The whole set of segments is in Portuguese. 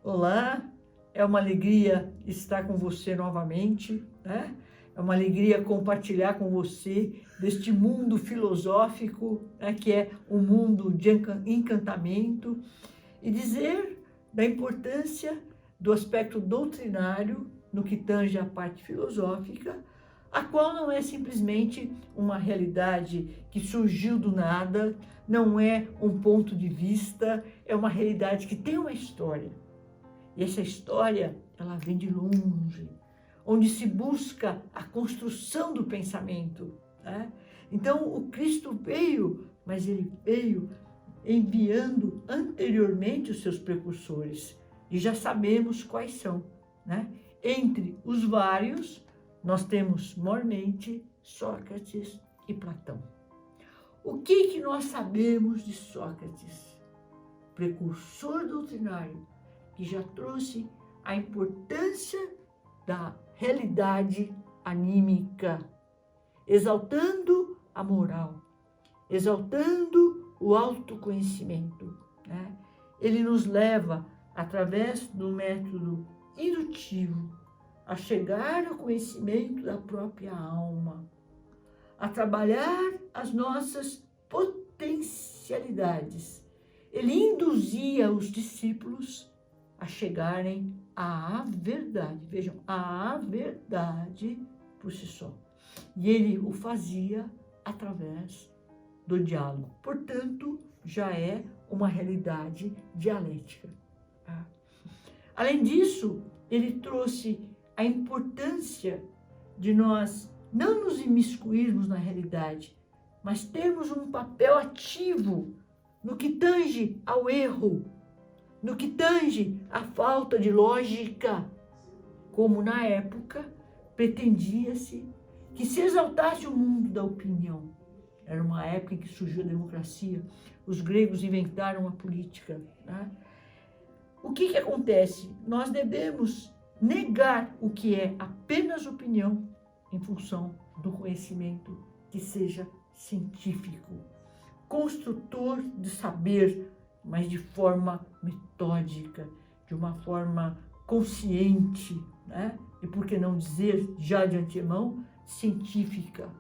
Olá, é uma alegria estar com você novamente, né? É uma alegria compartilhar com você deste mundo filosófico, né, que é um mundo de encantamento, e dizer da importância do aspecto doutrinário no que tange a parte filosófica, a qual não é simplesmente uma realidade que surgiu do nada, não é um ponto de vista, é uma realidade que tem uma história. E essa história, ela vem de longe, onde se busca a construção do pensamento, né? Então, o Cristo veio, mas ele veio enviando anteriormente os seus precursores. E já sabemos quais são, né? Entre os vários, nós temos mormente Sócrates e Platão. O que nós sabemos de Sócrates? Precursor doutrinário, que já trouxe a importância da realidade anímica, exaltando a moral, exaltando o autoconhecimento, né? Ele nos leva, através do método indutivo, a chegar ao conhecimento da própria alma, a trabalhar as nossas potencialidades. Ele induzia os discípulos a chegarem à verdade. Vejam, à verdade por si só. E ele o fazia através do diálogo. Portanto, já é uma realidade dialética. Tá? Além disso, ele trouxe a importância de nós não nos imiscuirmos na realidade, mas termos um papel ativo no que tange ao erro, no que tange à falta de lógica, como na época pretendia-se que se exaltasse o mundo da opinião. Era uma época em que surgiu a democracia, os gregos inventaram a política, né? O que acontece? Nós devemos negar o que é apenas opinião em função do conhecimento que seja científico, construtor de saber, mas de forma metódica, de uma forma consciente, né? E por que não dizer, já de antemão, científica.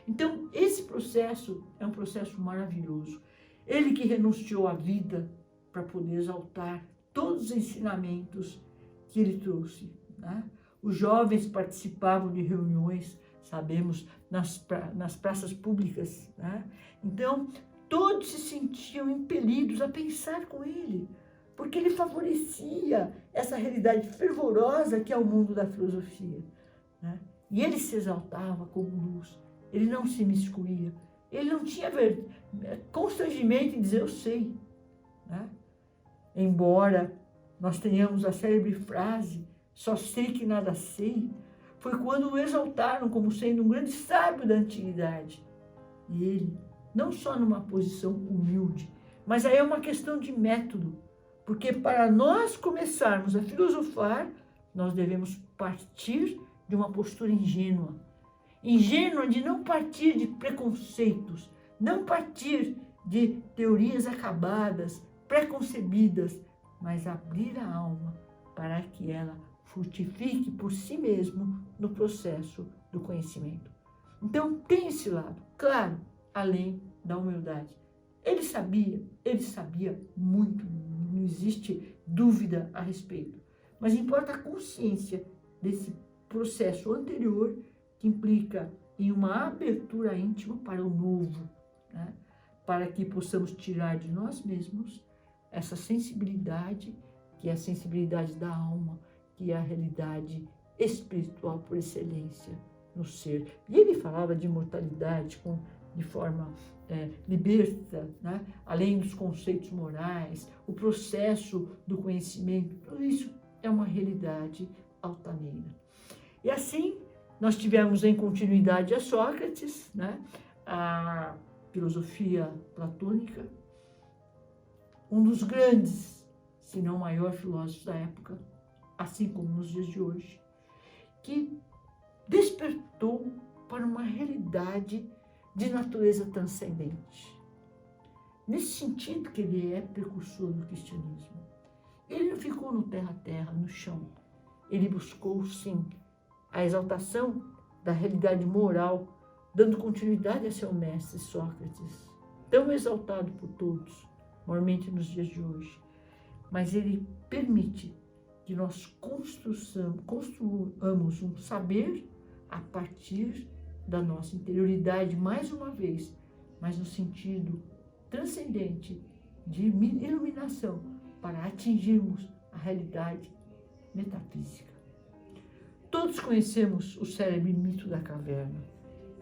Então, esse processo é um processo maravilhoso. Ele que renunciou à vida para poder exaltar todos os ensinamentos que ele trouxe, né? Os jovens participavam de reuniões, sabemos, nas praças públicas, né? Então, todos se sentiam impelidos a pensar com ele, porque ele favorecia essa realidade fervorosa que é o mundo da filosofia, né? E ele se exaltava como luz, ele não se imiscuía, ele não tinha constrangimento em dizer eu sei, né? Embora nós tenhamos a célebre frase, só sei que nada sei, foi quando o exaltaram como sendo um grande sábio da antiguidade. E ele, não só numa posição humilde, mas aí é uma questão de método, porque para nós começarmos a filosofar, nós devemos partir de uma postura ingênua. Ingênua de não partir de preconceitos, não partir de teorias acabadas, preconcebidas, mas abrir a alma para que ela frutifique por si mesmo no processo do conhecimento. Então, tem esse lado, claro, além da humildade. Ele sabia muito, não existe dúvida a respeito, mas importa a consciência desse processo anterior que implica em uma abertura íntima para o novo, né? Para que possamos tirar de nós mesmos essa sensibilidade, que é a sensibilidade da alma, que é a realidade espiritual por excelência no ser. E ele falava de imortalidade de forma liberta, né? Além dos conceitos morais, o processo do conhecimento, tudo isso é uma realidade altaneira. E assim, nós tivemos em continuidade a Sócrates, né? A filosofia platônica, um dos grandes, se não o maior filósofo da época, assim como nos dias de hoje, que despertou para uma realidade de natureza transcendente. Nesse sentido que ele é precursor do cristianismo. Ele não ficou no terra-terra, no chão. Ele buscou, sim, a exaltação da realidade moral, dando continuidade a seu mestre Sócrates, tão exaltado por todos, maiormente nos dias de hoje. Mas ele permite que nós construamos um saber a partir da nossa interioridade, mais uma vez, mas no sentido transcendente de iluminação, para atingirmos a realidade metafísica. Todos conhecemos o célebre mito da caverna,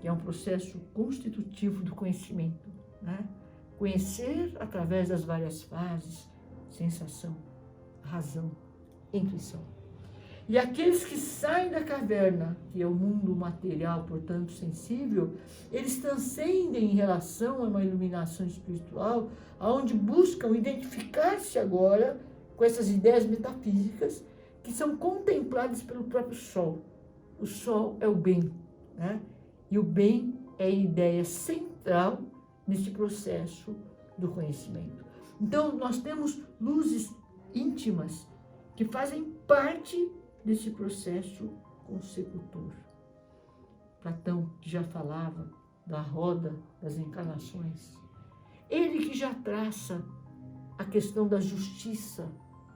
que é um processo constitutivo do conhecimento, né? Conhecer através das várias fases, sensação, razão, intuição. E aqueles que saem da caverna, que é o mundo material, portanto sensível, eles transcendem em relação a uma iluminação espiritual, onde buscam identificar-se agora com essas ideias metafísicas que são contempladas pelo próprio Sol. O Sol é o bem, né? E o bem é a ideia central nesse processo do conhecimento. Então, nós temos luzes íntimas que fazem parte desse processo consecutor. Platão, que já falava da roda das encarnações, ele que já traça a questão da justiça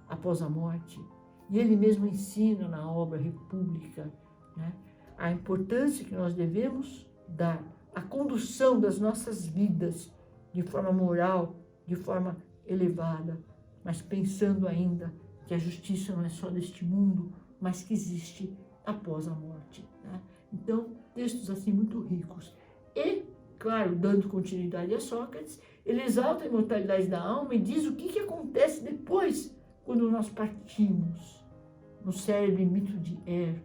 após a morte, e ele mesmo ensina na obra República, né, a importância que nós devemos dar à condução das nossas vidas de forma moral, de forma elevada, mas pensando ainda que a justiça não é só deste mundo, mas que existe após a morte, né? Então, textos assim muito ricos. E, claro, dando continuidade a Sócrates, ele exalta a imortalidade da alma e diz o que acontece depois, quando nós partimos. No célebre mito de Er,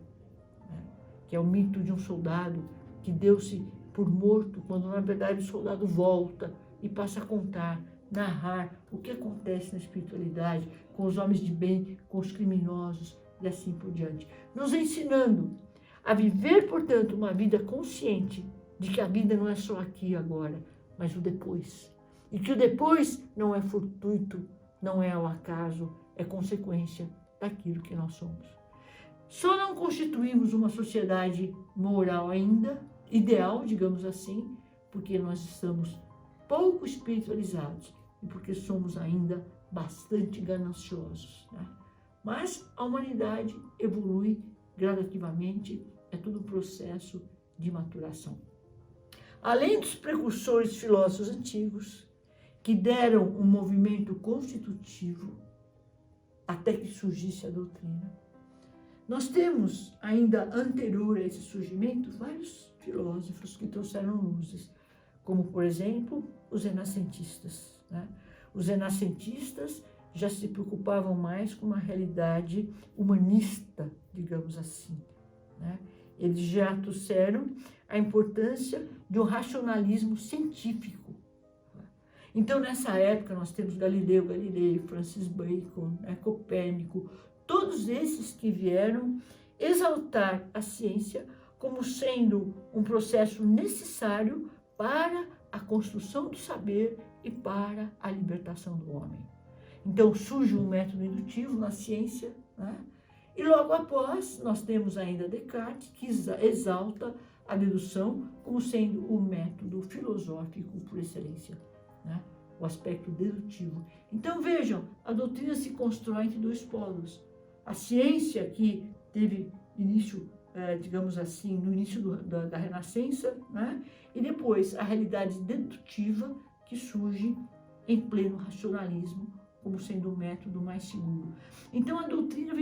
né? Que é o mito de um soldado que deu-se por morto, quando na verdade o soldado volta e passa a contar, narrar o que acontece na espiritualidade, com os homens de bem, com os criminosos e assim por diante. Nos ensinando a viver, portanto, uma vida consciente de que a vida não é só aqui e agora, mas o depois. E que o depois não é fortuito, não é ao acaso, é consequência daquilo que nós somos. Só não constituímos uma sociedade moral ainda, ideal, digamos assim, porque nós estamos pouco espiritualizados e porque somos ainda bastante gananciosos, né? Mas a humanidade evolui gradativamente, é todo um processo de maturação. Além dos precursores filósofos antigos, que deram um movimento constitutivo até que surgisse a doutrina, nós temos ainda anterior a esse surgimento vários filósofos que trouxeram luzes, como, por exemplo, os renascentistas, né? Os renascentistas já se preocupavam mais com uma realidade humanista, digamos assim, né? Eles já trouxeram a importância de um racionalismo científico. Então, nessa época, nós temos Galileu Galilei, Francis Bacon, né, Copérnico, todos esses que vieram exaltar a ciência como sendo um processo necessário para a construção do saber e para a libertação do homem. Então surge um método indutivo na ciência, né? E logo após nós temos ainda Descartes, que exalta a dedução como sendo o método filosófico por excelência, né? O aspecto dedutivo. Então vejam, a doutrina se constrói entre dois polos. A ciência que teve início, digamos assim, no início da Renascença, né? E depois a realidade dedutiva que surge em pleno racionalismo, como sendo o método mais seguro. Então a doutrina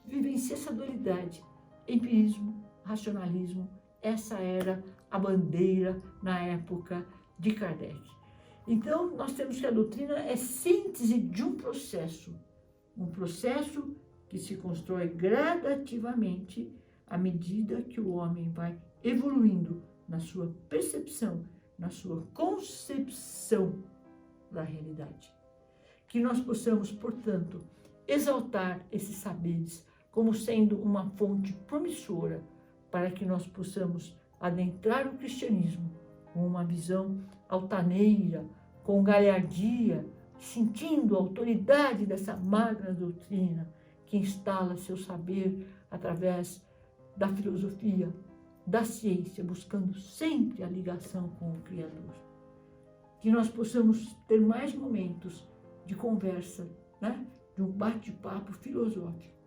vivencia essa dualidade, empirismo, racionalismo. Essa era a bandeira na época de Kardec. Então nós temos que a doutrina é síntese de um processo que se constrói gradativamente à medida que o homem vai evoluindo na sua percepção, na sua concepção da realidade. Que nós possamos, portanto, exaltar esses saberes como sendo uma fonte promissora para que nós possamos adentrar o cristianismo com uma visão altaneira, com galhardia, sentindo a autoridade dessa magna doutrina que instala seu saber através da filosofia, da ciência, buscando sempre a ligação com o Criador. Que nós possamos ter mais momentos de conversa, né? De um bate-papo filosófico,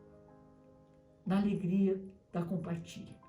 na alegria da compartilha.